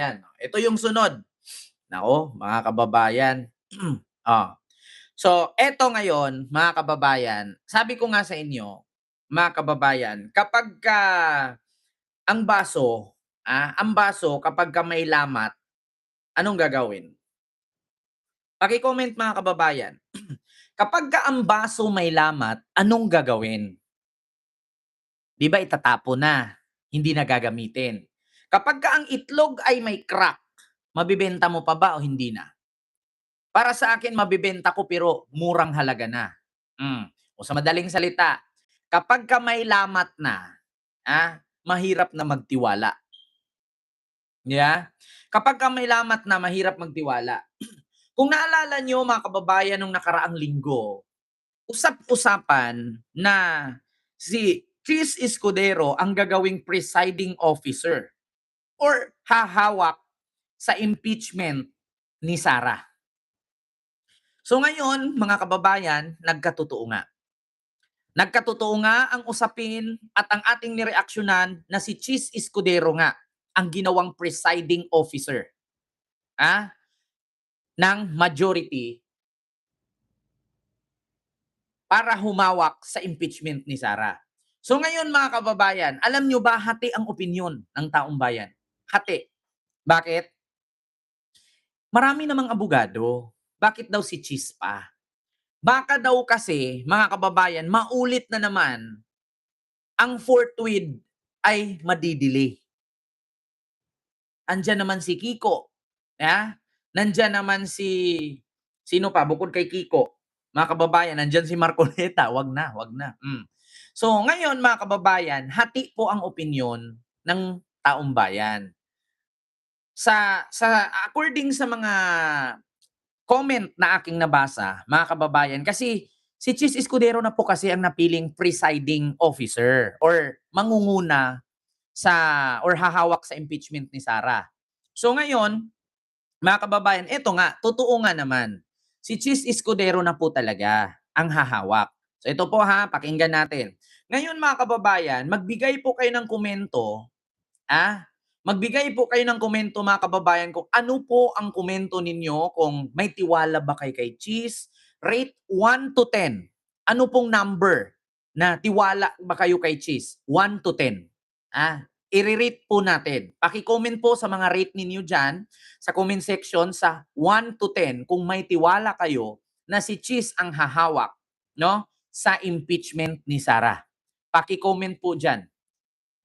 Yan, ito yung sunod. Naku, mga kababayan. Oh. So, eto ngayon, mga kababayan, sabi ko nga sa inyo, mga kababayan, kapagka ang baso kapagka may lamat, anong gagawin? Paki-comment mga kababayan. Kapagka ang baso may lamat, anong gagawin? 'Di ba itatapon na, hindi na gagamitin. Kapagka ang itlog ay may crack, mabebenta mo pa ba o hindi na? Para sa akin mabebenta ko pero murang halaga na. O sa madaling salita, kapagka may lamat na, mahirap na magtiwala. Yeah? Kapagka may lamat na, mahirap magtiwala. Kung naalala niyo mga kababayan nung nakaraang linggo, usap-usapan na si Chis Escudero ang gagawing presiding officer or hahawak sa impeachment ni Sara. So ngayon, mga kababayan, nagkatotoo nga. Nagkatotoo nga ang usapin at ang ating nireaksyonan na si Chis Escudero nga ang ginawang presiding officer ng majority para humawak sa impeachment ni Sara. So ngayon mga kababayan, alam nyo ba hati ang opinyon ng taong bayan? Hati. Bakit? Marami namang abogado. Bakit daw si Chis pa? Baka daw kasi, mga kababayan, maulit na naman ang forthwith ay madidili. Andiyan naman si Kiko. Nandiyan naman sino pa bukod kay Kiko? Mga kababayan, nandiyan si Marcoleta. Wag na, wag na. So ngayon mga kababayan, hati po ang opinyon ng taong bayan. Sa according sa mga comment na aking nabasa, mga kababayan, kasi si Chis Escudero na po kasi ang napiling presiding officer or mangunguna or hahawak sa impeachment ni Sara. So ngayon, mga kababayan, eto nga, totoo nga naman. Si Chis Escudero na po talaga ang hahawak. So ito po pakinggan natin. Ngayon mga kababayan, magbigay po kayo ng komento, magbigay po kayo ng komento mga kababayan kung ano po ang komento ninyo, kung may tiwala ba kayo kay Chis. Rate 1 to 10. Ano pong number na tiwala ba kayo kay Chis? 1 to 10. I-rate po natin. Paki-comment po sa mga rate ninyo dyan sa comment section sa 1 to 10 kung may tiwala kayo na si Chis ang hahawak, no, sa impeachment ni Sara. Paki-comment po dyan.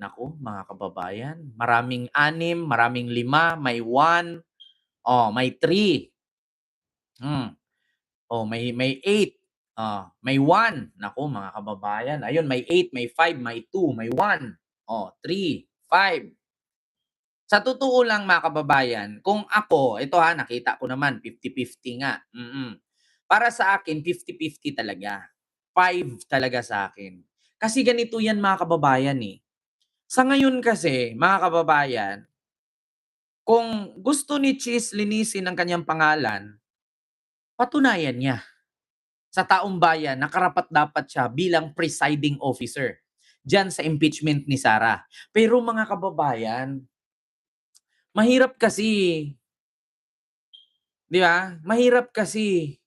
Naku, mga kababayan, maraming 6, maraming 5, may 1, may 3. May 8. May 1. Naku, mga kababayan, ayun, may 8, may 5, may 2, may 1. 3, 5. Sa totoo lang mga kababayan, kung ako, ito nakita ko naman, 50-50 nga. Para sa akin, 50-50 talaga. 5 talaga sa akin. Kasi ganito yan mga kababayan Sa ngayon kasi, mga kababayan, kung gusto ni Chis linisin ang kanyang pangalan, patunayan niya sa taong bayan na karapat-dapat siya bilang presiding officer diyan sa impeachment ni Sara. Pero mga kababayan, mahirap kasi, 'di ba? Mahirap kasi.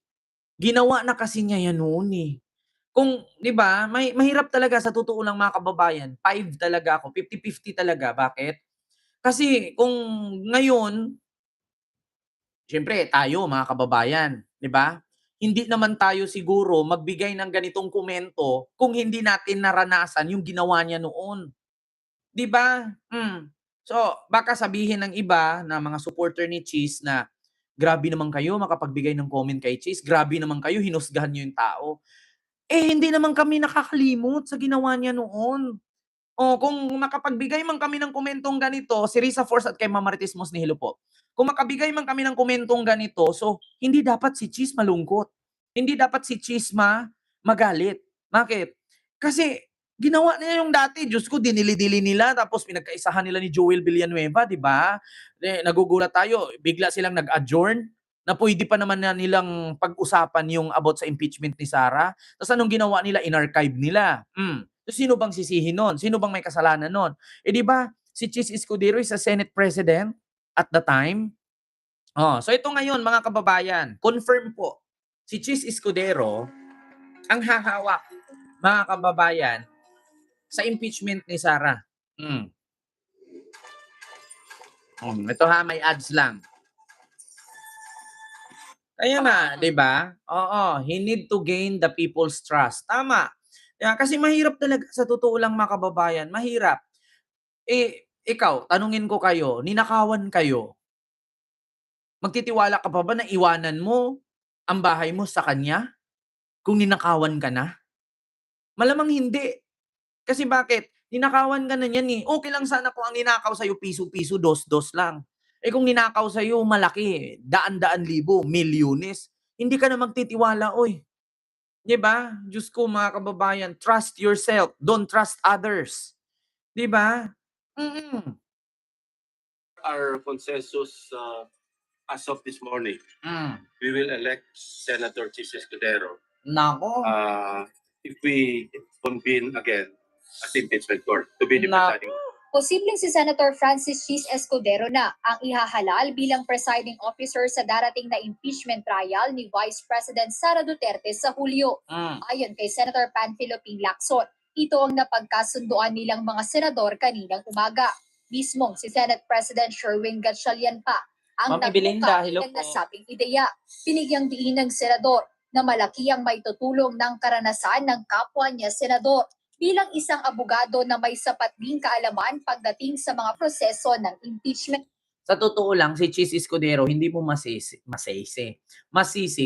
Ginawa na kasi niya yan noon Kung, 'di ba, mahirap talaga sa totoo lang mga kababayan. 5 talaga ako, 50-50 talaga. Bakit? Kasi kung ngayon, siyempre tayo mga kababayan, 'di ba? Hindi naman tayo siguro magbigay ng ganitong komento kung hindi natin naranasan yung ginawa niya noon. 'Di ba? So, baka sabihin ng iba na mga supporter ni Cheese na, grabe naman kayo makapagbigay ng comment kay Cheese, grabe naman kayo hinusgahan niyo yung tao. Hindi naman kami nakakalimot sa ginawa niya noon. Kung makapagbigay man kami ng komentong ganito, si Risa Force at kay Mama Marites Mosnihilo po. Kung makabigay man kami ng komentong ganito, so hindi dapat si Cheese malungkot. Hindi dapat si Cheese magalit. Bakit? Kasi ginawa niya yung dati, Diyos ko, dinili-dili nila, tapos pinagkaisahan nila ni Joel Villanueva, di ba? Nagugulat tayo, bigla silang nag-adjourn na pwede pa naman na nilang pag-usapan yung about sa impeachment ni Sara. Tapos anong ginawa nila? In-archive nila. So, sino bang sisihin nun? Sino bang may kasalanan nun? Di ba, si Chis Escudero is a Senate President at the time. So ito ngayon mga kababayan, confirm po, si Chis Escudero ang hahawak, mga kababayan, sa impeachment ni Sara. Ito ha, may ads lang. Kaya nga, 'di ba? Oo, he need to gain the people's trust. Tama. Kasi mahirap talaga sa totoo lang mga kababayan, mahirap. Ikaw, tanungin ko kayo, ninakawan kayo, magtitiwala ka pa ba na iwanan mo ang bahay mo sa kanya kung ninakawan ka na? Malamang hindi. Kasi bakit? Ninakawan ka na niyan, eh. Okey lang sana kung ang ninakaw sa'yo piso-piso, dos-dos lang. Kung ninakaw sa'yo malaki, daan-daan libo, milyones, hindi ka na magtitiwala, uy. 'Di ba? Diyos ko mga kababayan, trust yourself, don't trust others. 'Di ba? Mm. Our consensus as of this morning, Hmm. we will elect Senator Chis Escudero Naku. if we convene again as impeachment court to be the Naku. presiding. Posibleng si Senator Francis Chis Escudero na ang ihahalal bilang presiding officer sa darating na impeachment trial ni Vice President Sara Duterte sa Hulyo. Ayon kay Senator Panfilo P. Lacson, ito ang napagkasunduan nilang mga senador kaninang umaga. Mismong si Senate President Sherwin Gatchalian pa ang Ma'am Ebelinda, hello ng po. nasabing ideya. Binigyang diin ng senador na malaki ang maitutulong ng karanasan ng kapwa niya senador bilang isang abogado na may sapat ding kaalaman pagdating sa mga proseso ng impeachment. Sa totoo lang, si Chis Escudero hindi mo masisi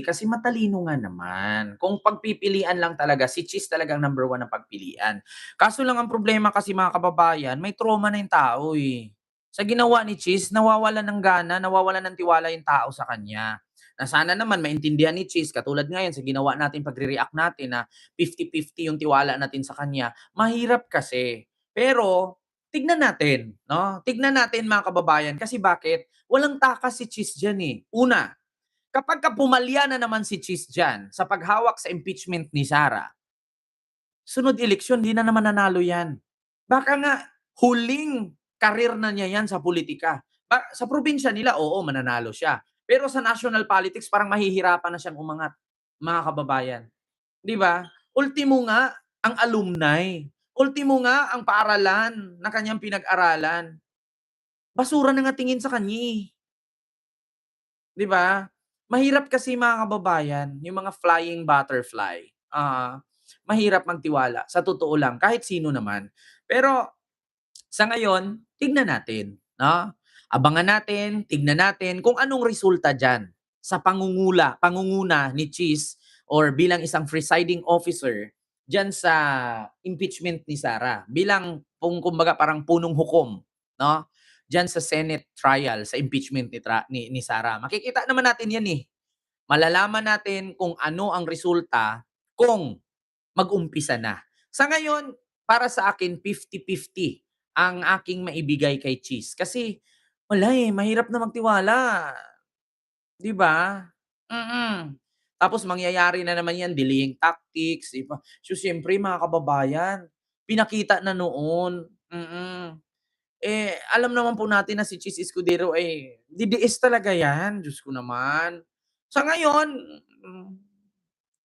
kasi matalino nga naman. Kung pagpipilian lang talaga, si Chis talagang number 1 na pagpilian. Kaso lang ang problema kasi mga kababayan, may trauma na yung tao eh. Sa ginawa ni Chis, nawawalan ng gana, nawawalan ng tiwala yung tao sa kanya. Na sana naman maintindihan ni Chis, katulad ngayon sa ginawa natin pagre-react natin na 50-50 yung tiwala natin sa kanya. Mahirap kasi. Pero tignan natin, no? Tignan natin mga kababayan kasi bakit? Walang takas si Chis diyan eh. Una, kapag pumalya na naman si Chis diyan sa paghawak sa impeachment ni Sara, sunod eleksyon di na naman nanalo yan. Baka nga huling karir na niya yan sa politika. Sa probinsya nila, oo, mananalo siya. Pero sa national politics, parang mahihirapan na siyang umangat, mga kababayan. Di ba? Ultimo nga, ang alumni. Ultimo nga, ang paaralan na kanyang pinag-aralan. Basura na nga tingin sa kanya eh. Di ba? Mahirap kasi mga kababayan, yung mga flying butterfly. Mahirap magtiwala. Sa totoo lang, kahit sino naman. Pero sa ngayon, tignan natin. No? Abangan natin, tignan natin kung anong resulta dyan sa pangunguna ni Chis or bilang isang presiding officer dyan sa impeachment ni Sara. Bilang, kumbaga parang punong hukom, no? Dyan sa Senate trial, sa impeachment ni Sara. Makikita naman natin yan eh. Malalaman natin kung ano ang resulta kung mag-umpisa na. Sa ngayon, para sa akin, 50-50 ang aking maibigay kay Chis. Kasi, wala eh, mahirap na magtiwala. 'Di ba? Tapos mangyayari na naman 'yan, delaying tactics, 'di ba? So, siyempre mga kababayan, pinakita na noon. Alam naman po natin na si Chis Escudero ay DDS talaga 'yan, Diyos ko naman. Sa ngayon, mm,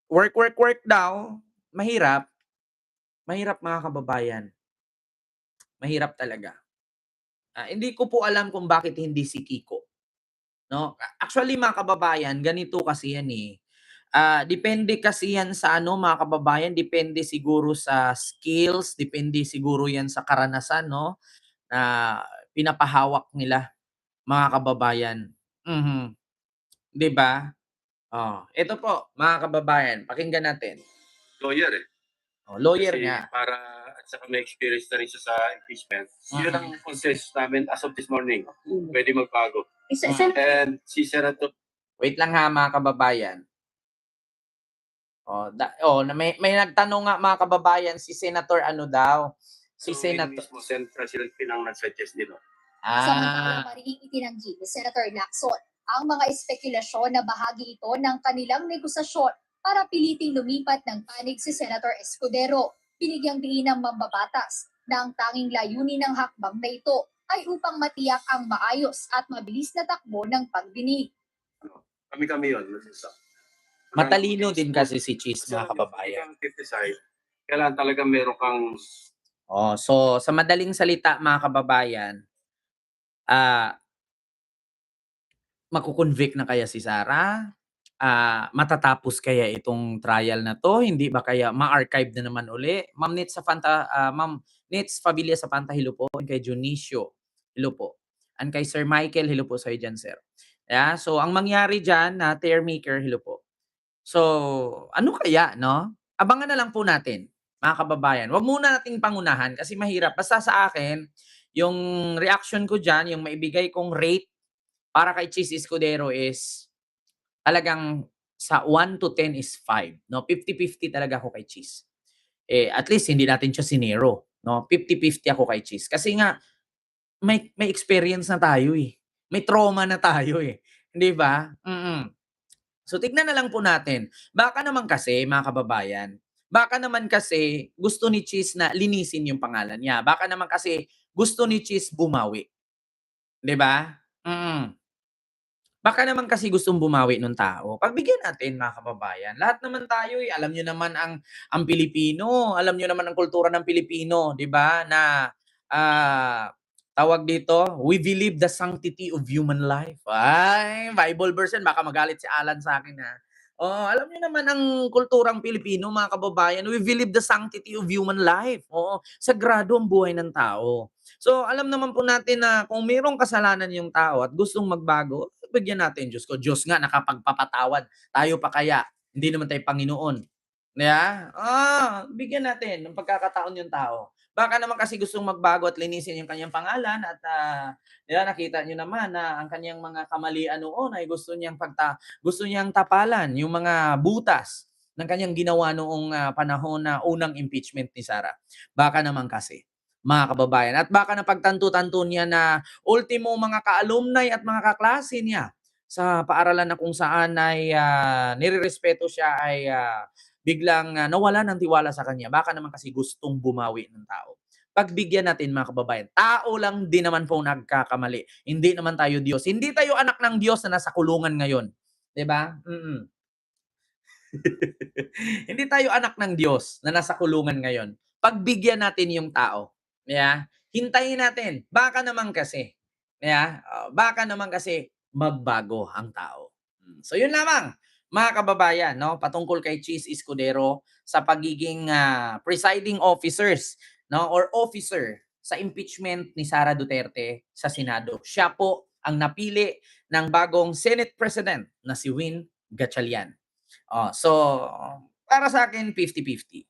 work, work, work daw, mahirap. Mahirap mga kababayan, mahirap talaga. Hindi ko po alam kung bakit hindi si Kiko. No? Actually mga kababayan, ganito kasi yan eh. Depende kasi yan sa ano mga kababayan, depende siguro sa skills, depende siguro yan sa karanasan no na pinapahawak nila mga kababayan. 'Di ba? Ito po mga kababayan, pakinggan natin. Lawyer eh. Lawyer Kasi nga. para at saka may experience na rin siya sa impeachment. Yun ang consensus namin as of this morning. Pwede magbago. And si Senator Wait lang ha mga kababayan. May nagtanong nga mga kababayan si Senator ano daw? Si Senator mismo, Senate President Pinang nag-suggest din. Samantala, mariing itinanggi ni Senator Lacson ang mga espekulasyon na bahagi ito ng kanilang negosasyon para piliting lumipat ng panig si Senator Escudero. Binigyang diin ng mambabatas na ang tanging layunin ng hakbang na ito ay upang matiyak ang maayos at mabilis na takbo ng pagdinig. Kami-kami yun. Matalino din kasi si Cheese, mga kababayan. Kailangan talaga meron kang So sa madaling salita, mga kababayan, makukonvict na kaya si Sarah? Matatapos kaya itong trial na 'to? Hindi ba kaya ma-archive na naman uli? Ma'am Nits Favilla Sapanta, hello po. And kay Junicio, hello po. And kay Sir Michael, hello po sa'yo diyan, sir. So ang mangyari diyan na tear maker, hello po. So, ano kaya, 'no? Abangan na lang po natin, mga kababayan. Wag muna nating pangunahan kasi mahirap. Basta sa akin, yung reaction ko diyan, yung maibigay kong rate para kay Cheese Escudero is talagang sa 1 to 10 is 5, 'no? 50-50 talaga ako kay Cheese. At least hindi natin siya sinero, 'no? 50-50 ako kay Cheese. Kasi nga may experience na tayo, eh. May trauma na tayo, eh, 'di ba? So tignan na lang po natin. Baka naman kasi, mga kababayan, baka naman kasi gusto ni Cheese na linisin yung pangalan niya. Baka naman kasi gusto ni Cheese bumawi, 'di ba? Baka naman kasi gustong bumawi nung tao. Pagbigyan natin, mga kababayan. Lahat naman tayo, alam niyo naman ang Pilipino, alam niyo naman ang kultura ng Pilipino, 'di ba? Na tawag dito, we believe the sanctity of human life. Ay, Bible version, baka magalit si Alan sa akin, ha. Oh, alam niyo naman ang kulturang Pilipino, mga kababayan. We believe the sanctity of human life. Oo, sagrado ang buhay ng tao. So, alam naman po natin na kung mayroong kasalanan yung tao at gustong magbago, bigyan natin Diyos ko. Diyos nga nakapagpapatawad. Tayo pa kaya? Hindi naman tayo Panginoon. Yeah? Bigyan natin ng pagkakataon yung tao. Baka naman kasi gustong magbago at linisin yung kanyang pangalan at nakita niyo naman na ang kanyang mga kamalian noon ay gusto niyang tapalan yung mga butas ng kanyang ginawa noong panahon na unang impeachment ni Sara. Baka naman kasi, mga kababayan. At baka napagtanto-tanto niya na ultimo mga ka-alumni at mga kaklase niya sa paaralan na kung saan ay nirerespeto siya ay biglang nawala ng tiwala sa kanya. Baka naman kasi gustong bumawi ng tao. Pagbigyan natin, mga kababayan. Tao lang din naman po nagkakamali. Hindi naman tayo Diyos. Hindi tayo anak ng Diyos na nasa kulungan ngayon. 'Di ba? Hindi tayo anak ng Diyos na nasa kulungan ngayon. Pagbigyan natin yung tao. Yeah? Hintayin natin. Baka naman kasi. Yeah? Baka naman kasi magbago ang tao. So yun lamang, mga kababayan, no, patungkol kay Cheese Escudero sa pagiging presiding officers, no, or officer sa impeachment ni Sara Duterte sa Senado. Siya po ang napili ng bagong Senate President na si Win Gatchalian. So para sa akin 50-50.